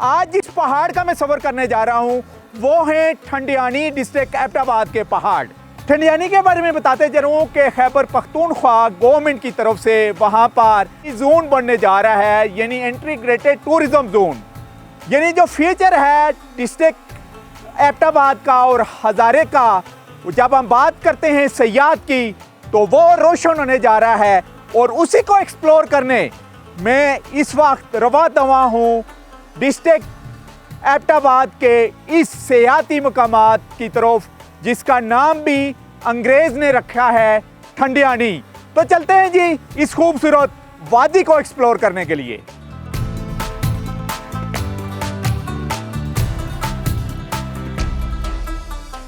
आज जिस पहाड़ का मैं सफ़र करने जा रहा हूँ वो है ठंडियानी डिस्ट्रिक्ट एबटाबाद के पहाड़। ठंडियानी के बारे में बताते चलूँ कि खैबर पख्तूनख्वा गवर्नमेंट की तरफ से वहाँ पर जोन बनने जा रहा है, यानी इंटीग्रेटेड टूरिज्म जोन। यानी जो फ्यूचर है डिस्ट्रिक्ट एबटाबाद का और हज़ारे का, जब हम बात करते हैं सयाहत की तो वो रोशन होने जा रहा है। और उसी को एक्सप्लोर करने मैं इस वक्त रवा दवा हूँ डिस्ट्रिक्ट एबटाबाद के इस सियाहती मकामात की तरफ, जिसका नाम भी अंग्रेज़ ने रखा है ठंडियानी। तो चलते हैं जी इस खूबसूरत वादी को एक्सप्लोर करने के लिए।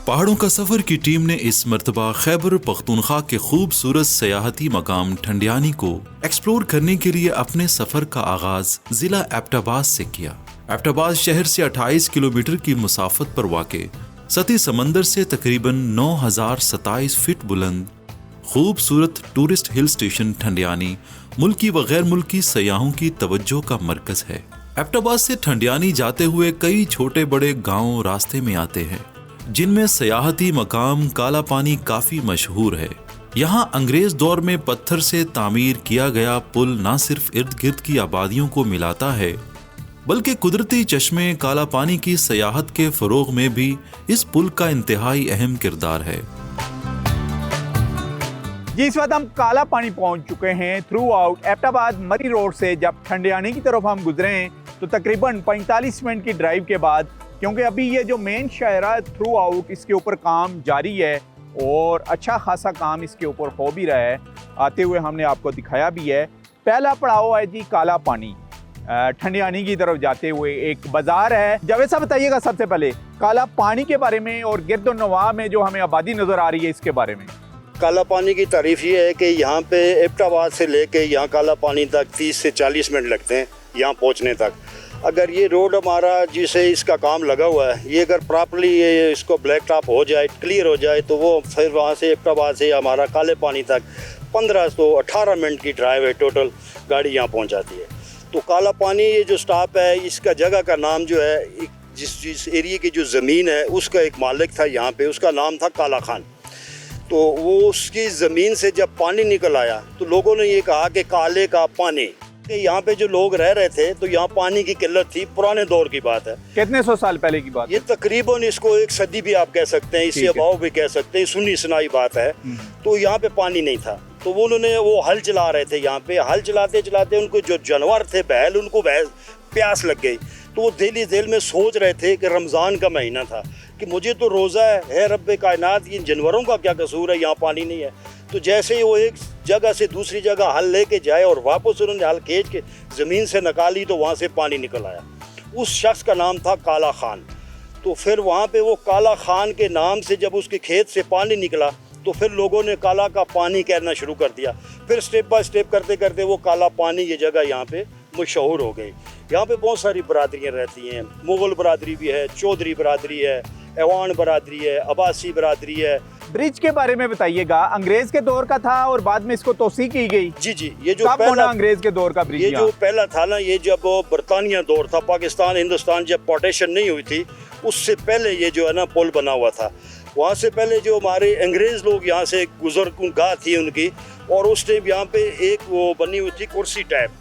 पहाड़ों का सफर की टीम ने इस मर्तबा खैबर पख्तूनख्वा के खूबसूरत सयाहती मकाम ठंडियानी को एक्सप्लोर करने के लिए अपने सफर का आगाज जिला एबटाबाद से किया। एबटाबाद शहर से 28 किलोमीटर की मुसाफत पर वाक़े सतही समंदर से तकरीबन 9027 फीट बुलंद खूबसूरत टूरिस्ट हिल स्टेशन ठंडियानी मुल्की व गैर मुल्की सयाहों की तवज्जो का मरकज है। एबटाबाद से ठंडियानी जाते हुए कई छोटे बड़े गांव रास्ते में आते हैं, जिनमें सयाहती मकाम काला पानी काफी मशहूर है। यहाँ अंग्रेज दौर में पत्थर से तामीर किया गया पुल न सिर्फ इर्द गिर्द की आबादियों को मिलाता है, बल्कि कुदरती चश्मे काला पानी की सयाहत के फरोग में भी इस पुल का इंतहाई अहम किरदार है। जी इस वक्त हम काला पानी पहुंच चुके हैं। थ्रू आउट एबटाबाद मरी रोड से जब ठंडियानी की तरफ हम गुजरे हैं तो तकरीबन 45 मिनट की ड्राइव के बाद, क्योंकि अभी ये जो मेन शायरा थ्रू आउट इसके ऊपर काम जारी है और अच्छा खासा काम इसके ऊपर हो भी रहा है, आते हुए हमने आपको दिखाया भी है। पहला पड़ाव है जी काला पानी। ठंडियानी की तरफ जाते हुए एक बाजार है। जावेद साहब बताइएगा सबसे पहले काला पानी के बारे में और गिरदोनवा में जो हमें आबादी नज़र आ रही है इसके बारे में। काला पानी की तारीफ ये है कि यहाँ पे एबटाबाद से लेके यहाँ काला पानी तक 30 से 40 मिनट लगते हैं यहाँ पहुँचने तक। अगर ये रोड हमारा जिसे इसका काम लगा हुआ है, ये अगर प्रॉपरली ये इसको ब्लैक टॉप हो जाए, क्लियर हो जाए, तो वो फिर वहाँ से एबटाबाद से हमारा काले पानी तक 15 से 18 मिनट की ड्राइव है टोटल, गाड़ी यहाँ पहुँच जाती है। तो काला पानी ये जो स्टॉप है, इसका जगह का नाम जो है, जिस एरिया की जो ज़मीन है उसका एक मालिक था यहाँ पे, उसका नाम था काला खान। तो वो उसकी ज़मीन से जब पानी निकल आया तो लोगों ने ये कहा कि काले का पानी, कि यहाँ पे जो लोग रह रहे थे तो यहाँ पानी की किल्लत थी। पुराने दौर की बात है, कितने सौ साल पहले की बात? ये तकरीबन इसको एक सदी भी आप कह सकते हैं, इससे अभाव भी कह सकते हैं, सुनी सुनाई बात है। तो यहाँ पे पानी नहीं था, तो वो उन्होंने वो हल चला रहे थे यहाँ पे। हल चलाते चलाते उनको जो जानवर थे बैल, उनको प्यास लग गई। तो वो दिल में सोच रहे थे कि रमज़ान का महीना था कि मुझे तो रोज़ा है रब्बे कायनात, इन जानवरों का क्या कसूर है, यहाँ पानी नहीं है। तो जैसे ही वो एक जगह से दूसरी जगह हल लेके जाए और वापस उन्होंने हल खींच के ज़मीन से निकाली तो वहाँ से पानी निकल आया। उस शख्स का नाम था काला खान। तो फिर वहाँ पे वो काला खान के नाम से जब उसके खेत से पानी निकला तो फिर लोगों ने काला का पानी कहना शुरू कर दिया। फिर स्टेप बाय स्टेप करते करते वो काला पानी ये जगह यहाँ पे मशहूर हो गई। यहाँ पे बहुत सारी बरादरियाँ रहती हैं, मुग़ल बरादरी भी है, चौधरी बरादरी है, एवान बरादरी है, अब्बासी बरादरी है। ब्रिज के बारे में बताइएगा, अंग्रेज के दौर का था और बाद में इसको तोसी की गई। जी जी, ये जो पहला अंग्रेज के दौर का ब्रिज, ये जो पहला था ना, ये जब बरतानिया दौर था, पाकिस्तान हिंदुस्तान जब पार्टीशन नहीं हुई थी, उससे पहले ये जो है ना पुल बना हुआ था। वहाँ से पहले जो हमारे अंग्रेज़ लोग यहाँ से गुजरगाह थी उनकी, और उस टाइम यहाँ पे एक वो बनी हुई थी कुर्सी टाइप,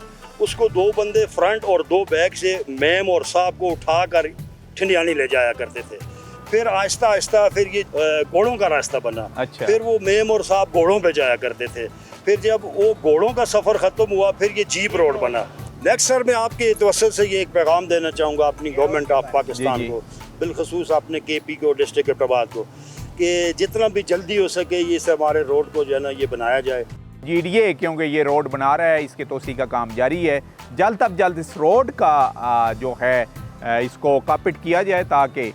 उसको 2 बंदे फ्रंट और 2 बैक से मैम और साहब को उठा कर ठंडियानी ले जाया करते थे। फिर आहिस्ता आहिस्ता फिर ये घोड़ों का रास्ता बना। अच्छा। फिर वो मेम और साहब घोड़ों पे जाया करते थे। फिर जब वो घोड़ों का सफ़र ख़त्म हुआ फिर ये जीप रोड बना। नेक्स्ट सर मैं आपके तवज्जुह से ये एक पैगाम देना चाहूँगा अपनी गवर्नमेंट ऑफ पाकिस्तान को, बिलखसूस अपने KP को, डिस्ट्रिक्ट एबटाबाद को, कि जितना भी जल्दी हो सके ये हमारे रोड को जो है ना ये बनाया जाए। GDA क्योंकि ये रोड बना रहा है, इसके तोसी का काम जारी है। जल्द अज जल्द इस रोड का जो है इसको कापिट किया जाए ताकि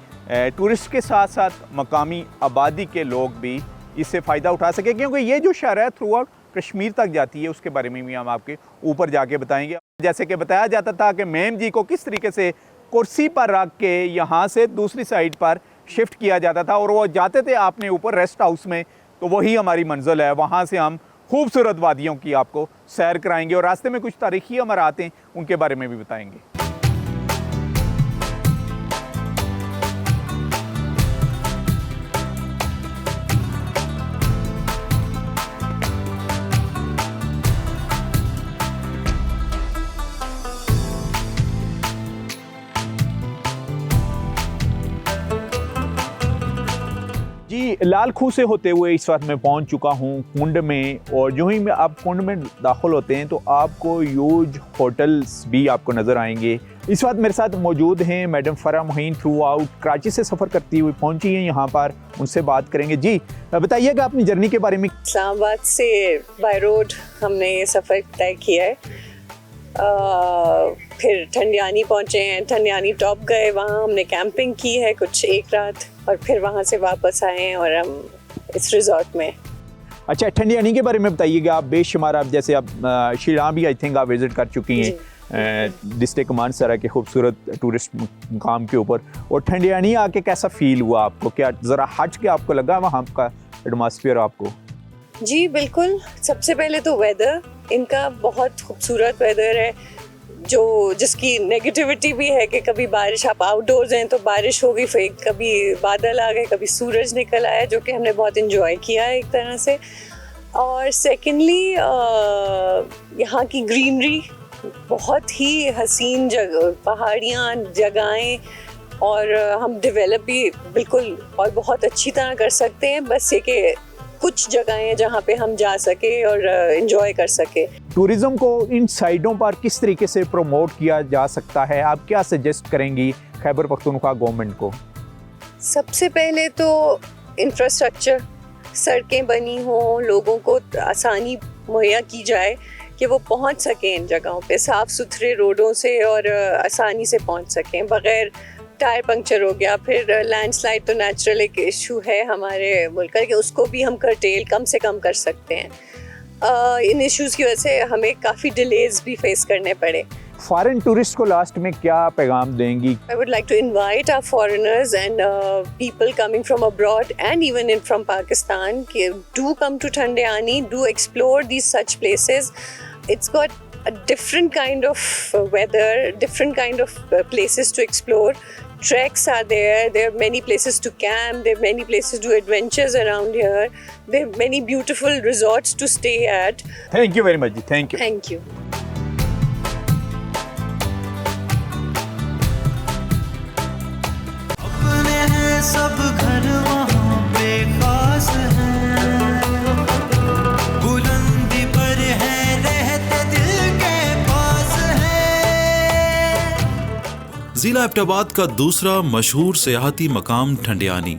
टूरिस्ट के साथ साथ मकामी आबादी के लोग भी इससे फ़ायदा उठा सके, क्योंकि ये जो शहर है थ्रू आउट कश्मीर तक जाती है। उसके बारे में भी हम आपके ऊपर जाके बताएंगे। जैसे कि बताया जाता था कि मेम जी को किस तरीके से कुर्सी पर रख के यहाँ से दूसरी साइड पर शिफ्ट किया जाता था और वो जाते थे आपने ऊपर रेस्ट हाउस में, तो वही हमारी मंजिल है। वहाँ से हम खूबसूरत वादियों की आपको सैर कराएंगे और रास्ते में कुछ तारीखी अमरात हैं उनके बारे में भी बताएंगे। लाल खूह से होते हुए इस वक्त मैं पहुंच चुका हूं कुंड में, और जो ही आप कुंड में दाखिल होते हैं तो आपको ह्यूज होटल्स भी आपको नज़र आएंगे। इस वक्त मेरे साथ मौजूद हैं मैडम फरा मोइन, थ्रू आउट कराची से सफ़र करती हुई पहुंची हैं यहाँ पर, उनसे बात करेंगे। जी बताइएगा अपनी जर्नी के बारे में। इस्लामाबाद से बाय रोड हमने ये सफ़र तय किया है, फिर ठंडियानी पहुँचे हैं, ठंडियानी टॉप गए, वहाँ हमने कैंपिंग की है कुछ एक रात, और फिर वहाँ से वापस आए हैं और हम इस रिजॉर्ट में। अच्छा, ठंडियानी के बारे में बताइएगा। आप बेशुमार, आप जैसे आप शिलांग भी आई थिंक आप विज़िट कर चुकी हैं डिस्ट्रिक्ट मानसरा के खूबसूरत टूरिस्ट मुकाम के ऊपर, और ठंडियानी आके कैसा फील हुआ आपको? क्या ज़रा हट के आपको लगा वहाँ का एटमॉस्फेयर आपको? जी बिल्कुल, सबसे पहले तो वेदर, इनका बहुत खूबसूरत वेदर है, जो जिसकी नेगेटिविटी भी है कि कभी बारिश, आप आउटडोर्स हैं तो बारिश होगी, फिर कभी बादल आ गए, कभी सूरज निकल आया, जो कि हमने बहुत एंजॉय किया है एक तरह से। और सेकेंडली यहाँ की ग्रीनरी, बहुत ही हसीन जगह, पहाड़ियाँ, जगहें, और हम डेवलप भी बिल्कुल और बहुत अच्छी तरह कर सकते हैं, बस ये कि कुछ जगहें हैं जहाँ पे हम जा सके और एंजॉय कर सके। टूरिज्म को इन साइडों पर किस तरीके से प्रमोट किया जा सकता है? आप क्या सजेस्ट करेंगी खैबर पख्तूनख्वा गवर्नमेंट को? सबसे पहले तो इंफ्रास्ट्रक्चर, सड़कें बनी हों, लोगों को आसानी मुहैया की जाए कि वो पहुंच सकें इन जगहों पे, साफ़ सुथरे रोडों से और आसानी से पहुंच सकें, बग़ैर टायर पंक्चर हो गया, फिर लैंडस्लाइड तो नेचुरल एक इशू है हमारे मुल्क का, कि उसको भी हम कर्टेल कम से कम कर सकते हैं। इन इश्यूज़ की वजह से हमें काफ़ी डिलेज भी फेस करने पड़े। फॉरेन टूरिस्ट को लास्ट में क्या पैगाम देंगी? I would like to invite our foreigners and people coming from abroad and even from Pakistan, do come to Thandiani, do explore these such places. It's got a different kind of weather, different kind of places to explore. Treks are there. There are many places to camp. There are many places to do adventures around here. There are many beautiful resorts to stay at. Thank you very much. Thank you. Thank you. अपने हैं सब घर वहाँ पे खास हैं, बुलंदी पर है रहते दिल के पास है। जिला एबटाबाद का दूसरा मशहूर सियाहती मकाम ठंडियानी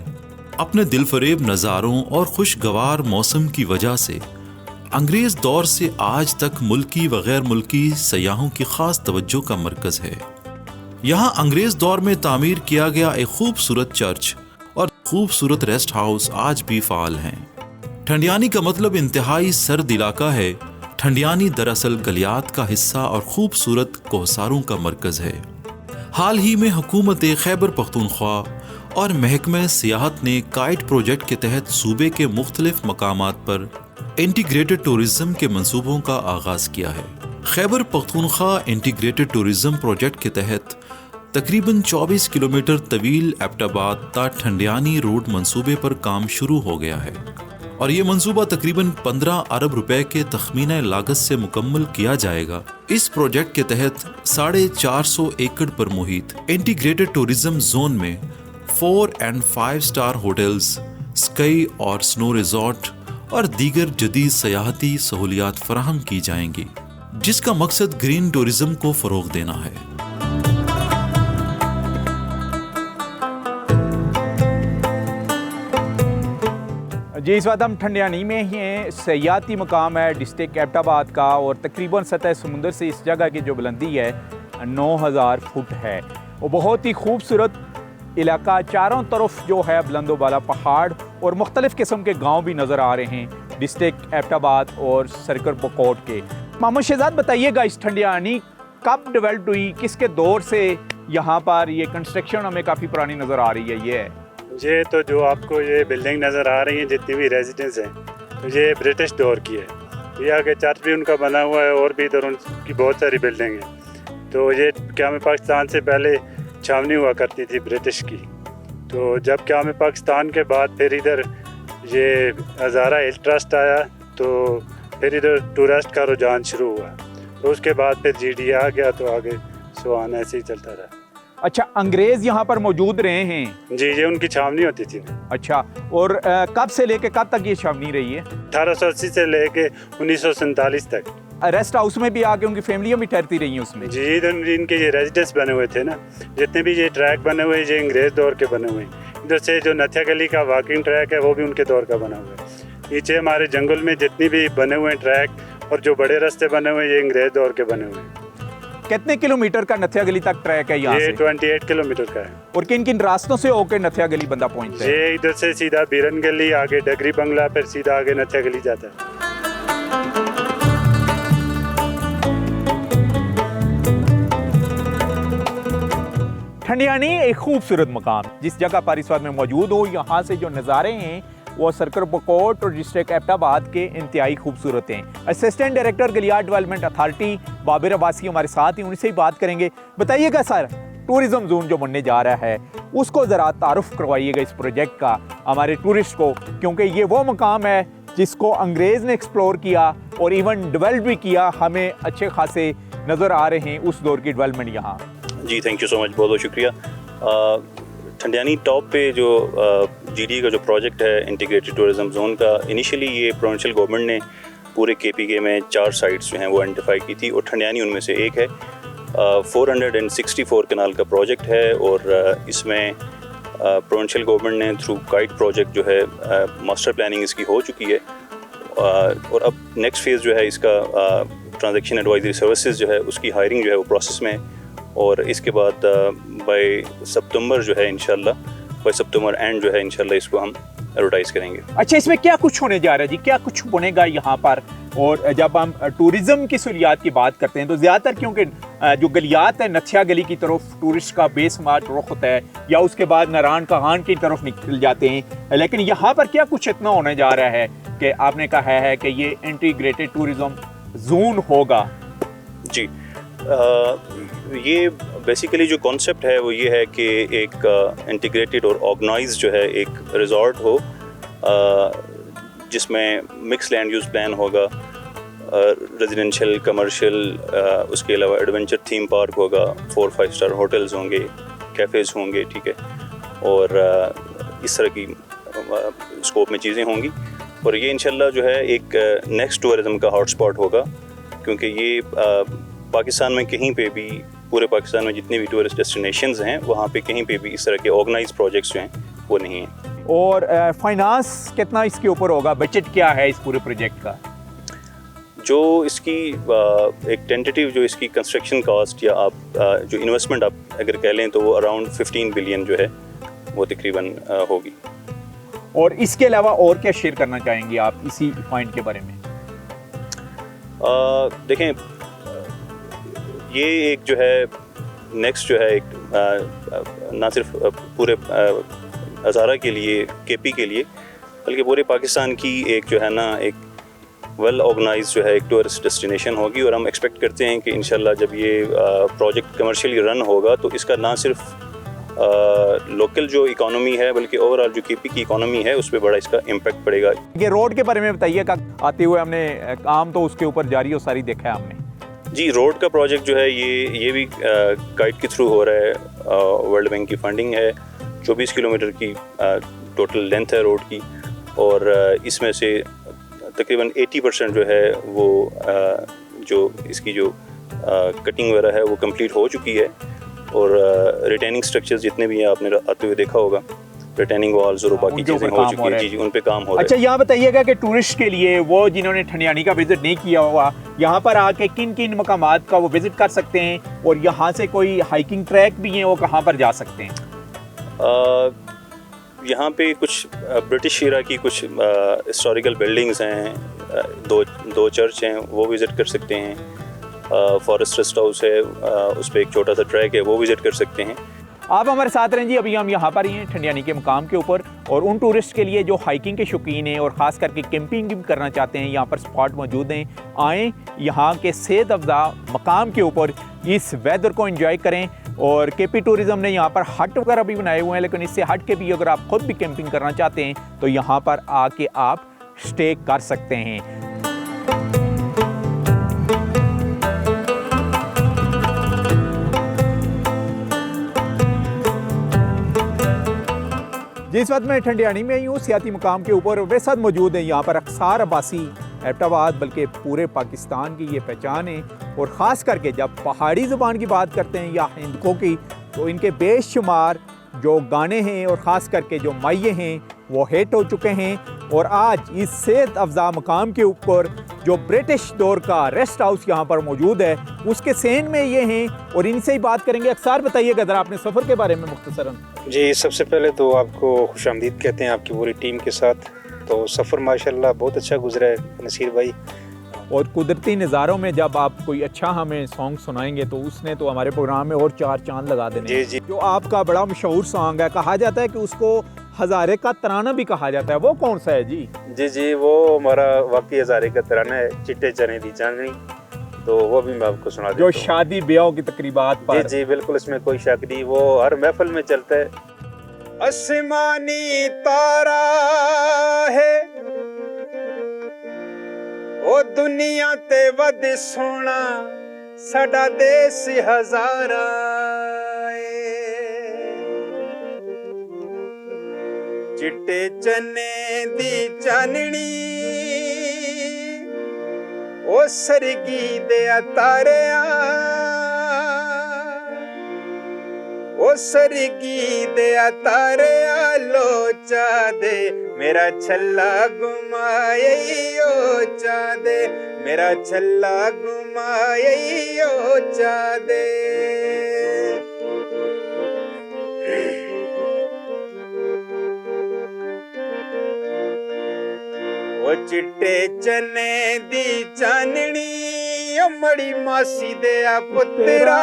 अपने दिलफरेब नज़ारों और खुशगवार मौसम की वजह से अंग्रेज़ दौर से आज तक मुल्की व गैर मुल्की सयाहों की ख़ास तवज्जो का मरकज़ है। यहाँ अंग्रेज़ दौर में तामीर किया गया एक खूबसूरत चर्च और खूबसूरत रेस्ट हाउस आज भी फ़ाल हैं। ठंडियानी का मतलब इंतहाई सर्द इलाका है। ठंडियानी दरअसल गलियात का हिस्सा और खूबसूरत कोहसारों का मरकज़ है। हाल ही में हुकूमत खैबर पख्तूनख्वा और महकमा सियाहत ने काइट प्रोजेक्ट के तहत सूबे के मुख्तलिफ मकामात पर इंटीग्रेटेड टूरिज्म के मंसूबों का आगाज़ किया है। Khyber Pakhtunkhwa integrated tourism project के तहत तकरीबन 24 किलोमीटर तवील एबटाबाद ता ठंडियानी रोड मंसूबे पर काम शुरू हो गया है, और ये मंसूबा तकरीबन 15 अरब रुपए के तखमीना लागत से मुकम्मल किया जाएगा। इस प्रोजेक्ट के तहत 450 एकड़ पर मुहित इंटीग्रेटेड टूरिज्म जोन में 4 और 5 स्टार होटल्स, स्काई और स्नो रिजॉर्ट और दीगर जदीद सयाहती सहूलियात फराहम की जाएंगी, जिसका मकसद ग्रीन टूरिज्म को फ़रोग देना है। जी इस वक्त हम ठंडियानी में ही हैं। सयाहती मकाम है डिस्ट्रिक्ट एबटाबाद का, और तकरीबन सतह समुंदर से इस जगह की जो बुलंदी है 9000 फुट है। वो बहुत ही खूबसूरत इलाका, चारों तरफ जो है बुलंदो बाला पहाड़ और मुख्तलिफ़ किस्म के गांव भी नज़र आ रहे हैं डिस्ट्रिक्ट एबटाबाद और सरकर बकोट के। मोहम्मद शहजाद बताइएगा, इस ठंडियानी कब डेवलप हुई, किसके दौर से यहाँ पर ये कंस्ट्रक्शन हमें काफ़ी पुरानी नज़र आ रही है? ये तो जो आपको ये बिल्डिंग नज़र आ रही है, जितनी भी रेजिडेंस हैं, तो ये ब्रिटिश दौर की है। ये आगे चर्च भी उनका बना हुआ है और भी इधर उनकी बहुत सारी बिल्डिंग हैं। तो ये क़याम पाकिस्तान से पहले छावनी हुआ करती थी ब्रिटिश की। तो जब क़याम पाकिस्तान के बाद फिर इधर ये हज़ारा हिल ट्रस्ट आया, तो फिर इधर टूरिस्ट का रुझान शुरू हुआ। तो उसके बाद फिर GDA आ गया, तो आगे सुहान ऐसे ही चलता रहा। अच्छा, अंग्रेज यहाँ पर मौजूद रहे हैं? जी, ये उनकी छावनी होती थी। अच्छा, और कब से लेके कब तक ये छावनी रही है? 1880 से लेके 1947 तक। रेस्ट हाउस में भी आके उनकी फैमिलियाँ भी ठहरती रही हैं उसमें? जी, इनके ये रेजिडेंस बने हुए थे ना, जितने भी ये ट्रैक बने हुए ये अंग्रेज दौर के बने हुए हैं। इधर से जो नथिया गली का वॉकिंग ट्रैक है वो भी उनके दौर का बना हुआ है। नीचे हमारे जंगल में जितनी भी बने हुए हैं ट्रैक और जो बड़े रास्ते बने हुए हैं ये अंग्रेज दौर के बने हुए हैं। कितने किलोमीटर का नथिया गली तक ट्रैक है यहाँ ये से? 28 किलोमीटर का है। और किन किन रास्तों से होकर नथिया गली बंदा पहुँचता है? ये इधर से सीधा बीरन गली, आगे डगरी बंगला, फिर सीधा आगे नथिया गली जाता है। ठंडियानी एक खूबसूरत मकाम, जिस जगह पर इस वक्त मैं मौजूद हूँ, यहाँ से जो नज़ारे हैं वो सर्कल बकोट और डिस्ट्रिक्ट एबटाबाद के इंतहाई खूबसूरत हैं। Assistant director Galiyat development authority Babir Abbasi हमारे साथ ही, उनसे ही बात करेंगे। बताइएगा सर, टूरिज्म जोन जो बनने जा रहा है उसको ज़रा तारुफ करवाइएगा इस प्रोजेक्ट का हमारे टूरिस्ट को, क्योंकि ये वो मकाम है जिसको अंग्रेज़ ने एक्सप्लोर किया और इवन डेवलप भी किया। हमें अच्छे खासे नज़र आ रहे हैं उस दौर की डेवलपमेंट यहाँ। जी, थैंक यू सो मच, बहुत बहुत शुक्रिया। ठंडियानी टॉप पे जो जीडी का जो प्रोजेक्ट है इंटीग्रेटेड टूरिज्म जोन का, इनिशियली ये प्रोविंशियल गवर्नमेंट ने पूरे केपीके में 4 साइट्स जो हैं वो आइडेंटिफाई की थी और ठंडियानी उनमें से एक है। 464 कनाल का प्रोजेक्ट है और इसमें प्रोविंशियल गवर्नमेंट ने थ्रू गाइड प्रोजेक्ट जो है मास्टर प्लानिंग इसकी हो चुकी है और अब नेक्स्ट फेज़ जो है इसका ट्रांजैक्शन एडवाइजरी सर्विसेज जो है उसकी हायरिंग जो है वो प्रोसेस में है और इसके बाद बाय सितंबर जो है इंशाल्लाह, बाय सितंबर एंड जो है इंशाल्लाह इसको हम एडवर्टाइज करेंगे। अच्छा, इसमें क्या कुछ होने जा रहा है जी? क्या कुछ बनेगा यहाँ पर? और जब हम टूरिज्म की सहूलियात की बात करते हैं तो ज़्यादातर क्योंकि जो गलियात है नथिया गली की तरफ टूरिस्ट का बेशुमार रुख होता है या उसके बाद नारायण कहान की तरफ निकल जाते हैं, लेकिन यहाँ पर क्या कुछ इतना होने जा रहा है कि आपने कहा है कि ये इंटीग्रेटेड टूरिज्म जोन होगा? जी, ये बेसिकली जो कॉन्सेप्ट है वो ये है कि एक इंटीग्रेटेड और ऑर्गेनाइज जो है एक रिजॉर्ट हो जिसमें मिक्स लैंड यूज़ प्लान होगा, रेजिडेंशियल, कमर्शियल, उसके अलावा एडवेंचर थीम पार्क होगा, 4-5 स्टार होटल्स होंगे, कैफ़ेज़ होंगे, ठीक है, और इस तरह की स्कोप में चीज़ें होंगी और ये इंशाल्लाह जो है एक नेक्स्ट टूरिज़म का हॉटस्पॉट होगा, क्योंकि ये पाकिस्तान में कहीं पे भी, पूरे पाकिस्तान में जितने भी टूरिस्ट डेस्टिनेशंस हैं वहाँ पे कहीं पे भी इस तरह के ऑर्गेनाइज प्रोजेक्ट्स जो हैं वो नहीं हैं। और फाइनेंस कितना इसके ऊपर होगा? बजट क्या है इस पूरे प्रोजेक्ट का? जो इसकी एक टेंटेटिव जो इसकी कंस्ट्रक्शन कॉस्ट या आप जो इन्वेस्टमेंट आप अगर कह लें तो वो अराउंड 15 बिलियन जो है वो तकरीबन होगी। और इसके अलावा और क्या शेयर करना चाहेंगे आप इसी पॉइंट के बारे में? देखें, ये एक जो है नेक्स्ट जो है एक ना सिर्फ पूरे हज़ारा के लिए, केपी के लिए, बल्कि पूरे पाकिस्तान की एक जो है ना एक वेल ऑर्गेनाइज जो है एक टूरिस्ट डेस्टिनेशन होगी और हम एक्सपेक्ट करते हैं कि इंशाल्लाह जब ये प्रोजेक्ट कमर्शियली रन होगा तो इसका ना सिर्फ लोकल जो इकोनॉमी है बल्कि ओवरऑल जो केपी की इकोनॉमी है उस पर बड़ा इसका इम्पैक्ट पड़ेगा। ये रोड के बारे में बताइएगा, आते हुए हमने काम तो उसके ऊपर जारी और सारी देखा है हमने। जी, रोड का प्रोजेक्ट जो है ये भी गाइड के थ्रू हो रहा है, वर्ल्ड बैंक की फंडिंग है, 24 किलोमीटर की टोटल लेंथ है रोड की और इसमें से तकरीबन 80% जो है वो जो इसकी जो कटिंग वगैरह है वो कंप्लीट हो चुकी है और रिटेनिंग स्ट्रक्चर्स जितने भी हैं आपने आते हुए देखा होगा, रिटेनिंग वॉल्स और बाकी चीज़ें हो चुकी हैं। जी, उन पे काम हो रहा है। अच्छा, यहाँ बताइएगा कि टूरिस्ट के लिए वो जिन्होंने ठंडियानी का विजिट नहीं किया हुआ, यहाँ पर आके किन किन मकामात का वो विजिट कर सकते हैं और यहाँ से कोई हाइकिंग ट्रैक भी हैं, वो कहाँ पर जा सकते हैं? यहाँ पे कुछ ब्रिटिश एरा की कुछ हिस्टोरिकल बिल्डिंग्स हैं, दो चर्च हैं, वो विज़िट कर सकते हैं, फॉरेस्ट रेस्ट हाउस है, उस पर एक छोटा सा ट्रैक है, वो विज़िट कर सकते हैं। आप हमारे साथ रहें जी, अभी हम यहाँ पर ही हैं ठंडियानी के मुकाम के ऊपर और उन टूरिस्ट के लिए जो हाइकिंग के शौकीन हैं और ख़ास करके कैंपिंग भी करना चाहते हैं, यहाँ पर स्पॉट मौजूद हैं। आएँ यहाँ के सेहत अफ़ज़ा मकाम के ऊपर इस वेदर को एंजॉय करें और केपी टूरिज़म ने यहाँ पर हट वगैरह भी बनाए हुए हैं, लेकिन इससे हट के भी अगर आप ख़ुद भी कैंपिंग करना चाहते हैं तो यहाँ पर आके आप स्टे कर सकते हैं। जी, इस वक्त मैं ठंडियानी में ही हूँ, सियाती मुकाम के ऊपर। मेरे साथ मौजूद हैं यहाँ पर अक्सार अब्बासी, एबटाबाद, बल्कि पूरे पाकिस्तान की ये पहचान है। और ख़ास करके जब पहाड़ी ज़ुबान की बात करते हैं या हिंदकों की, तो इनके बेशुमार जो गाने हैं और ख़ास करके जो माइये हैं वो हिट हो चुके हैं। और आज इस सेहत अफ़ज़ा मकाम के ऊपर जो ब्रिटिश दौर का रेस्ट हाउस यहाँ पर मौजूद है, उसके सेन में ये हैं और इनसे ही बात करेंगे। अक्सार बताइएगा ज़रा अपने सफ़र के बारे में मुख्तसरन। जी, सबसे पहले तो आपको खुशामदीद कहते हैं आपकी पूरी टीम के साथ। तो सफ़र माशाल्लाह बहुत अच्छा गुजरा है नसीर भाई। और कुदरती नज़ारों में जब आप कोई अच्छा हमें सॉन्ग सुनाएंगे तो उसने तो हमारे प्रोग्राम में और 4 चांद लगा देने। जी जी। जो आपका बड़ा मशहूर सॉन्ग है, कहा जाता है कि उसको हज़ारे का तराना भी कहा जाता है, वो कौन सा है जी? जी जी, वो हमारा वाकई हज़ारे का तराना है, चिट्टे चने दी चांदनी। तो वो भी मैं आपको सुना देता जो हूँ। शादी ब्याह की तकरीबात पर। जी जी बिल्कुल, इसमें कोई शक नहीं, वो हर महफिल में चलता है। आसमानी तारा है ओ दुनिया ते वध सोना साडा देश हजारा चिट्टे चने दी चाननी ओ सरगी दे तारिया ओ सरगी दे तारिया लोचा दे मेरा छल्ला घुमाए ओ चा दे मेरा छल्ला घुमाए ओ चा दे। ओ चिट्टे चने दी चाननी मड़ी मासी दे पुत्रा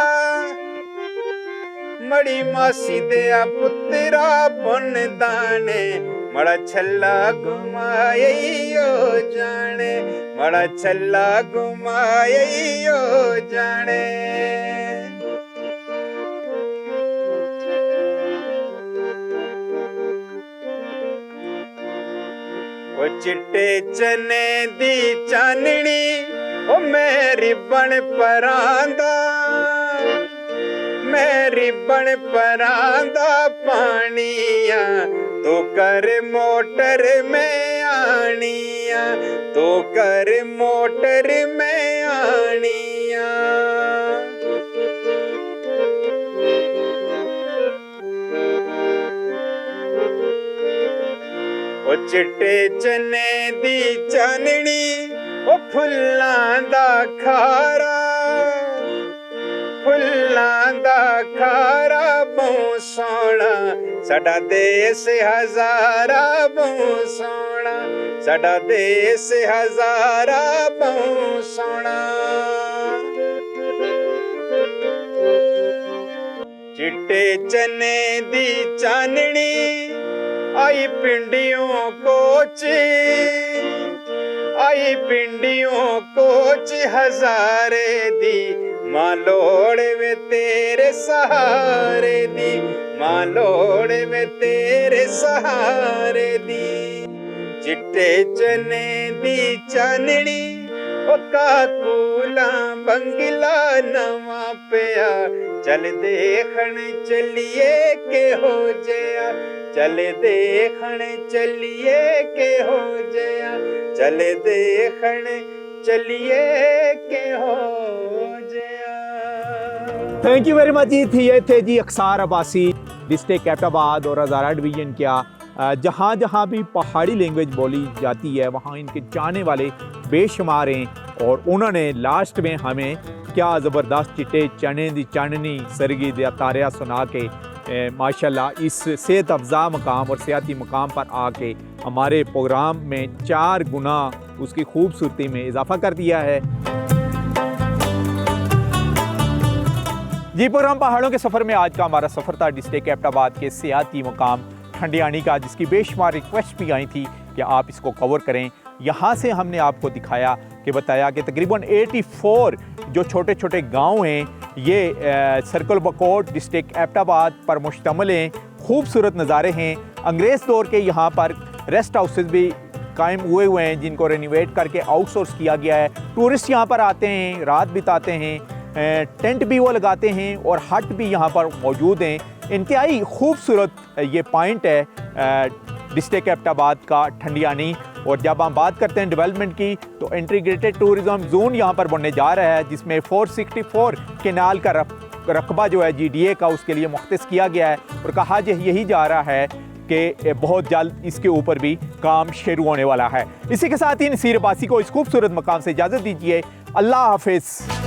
मड़ी मासी दे पुत्रा बन दाने मड़ा छल्ला घुमाए ओ जाने मड़ा छल्ला घुमाए ओ जाने। ओ चिट्टे चने दी चाननी ओ मेरी बन परांदा मेरी बन परांदा पानिया तो कर मोटर में आनिया तो कर मोटर में आनिया। ओ चिट्टे चने दी चाननी ओ फुल्लां दा खारा फुल्लां दा खारा बहु सोना साडा देश हजारा बहु सोना साडा देश हजारा बहु सोना। चिट्टे चने दी चाननी आई पिंडियों कोच आई पिंडियों कोच हजारे दी मां लोड़ वे तेरे सहारे दी मां लोड़ वे तेरे सहारे दी। चिट्टे चने दी चाननी ओ काकूला बंगला नवा पिया चल देखण चलिए के हो जया चल देखण चलिए के हो जया चल देखण चलिए के हो जया। थैंक यू वेरी मच जी। ये थे जी अक्सार अब्बासी, डिस्ट्रिक्ट एबटाबाद और हज़ारा डिवीज़न क्या। जहाँ जहाँ भी पहाड़ी लैंग्वेज बोली जाती है वहाँ इनके जाने वाले बेशुमार हैं। और उन्होंने लास्ट में हमें क्या ज़बरदस्त चिट्टे चने दी चाननी सरगी दे तारिया सुना के माशाल्लाह इस सेहत अफ़ज़ा मकाम और सियाती मकाम पर आके हमारे प्रोग्राम में 4 गुना उसकी खूबसूरती में इजाफ़ा कर दिया है। जी, प्रोग्राम पहाड़ों के सफ़र में आज का हमारा सफ़र था डिस्ट्रिक्ट एबटाबाद के सियाती मकाम ठंडियानी का, जिसकी बेशुमार रिक्वेस्ट भी आई थी कि आप इसको कवर करें। यहाँ से हमने आपको दिखाया कि बताया कि तकरीबन 84 जो छोटे छोटे गांव हैं ये सर्कल बकोट डिस्ट्रिक्ट एबटाबाद पर मुश्तमिल हैं। खूबसूरत नज़ारे हैं। अंग्रेज़ दौर के यहाँ पर रेस्ट हाउसेस भी कायम हुए हैं जिनको रेनोवेट करके आउटसोर्स किया गया है। टूरिस्ट यहाँ पर आते हैं, रात बिताते हैं, टेंट भी वो लगाते हैं और हट भी यहाँ पर मौजूद हैं। इंतहाई खूबसूरत ये पॉइंट है डिस्ट्रिक्ट एबटाबाद का ठंडियानी। और जब हम बात करते हैं डेवलपमेंट की तो इंटीग्रेटेड टूरिज्म जोन यहाँ पर बनने जा रहा है, जिसमें 464 केनाल का रकबा जो है GDA का उसके लिए मुख्तस किया गया है। और कहा यही जा रहा है कि बहुत जल्द इसके ऊपर भी काम शुरू होने वाला है। इसी के साथ ही नसीर अब्बासी को इस खूबसूरत मकाम से इजाज़त दीजिए। अल्लाह हाफिज़।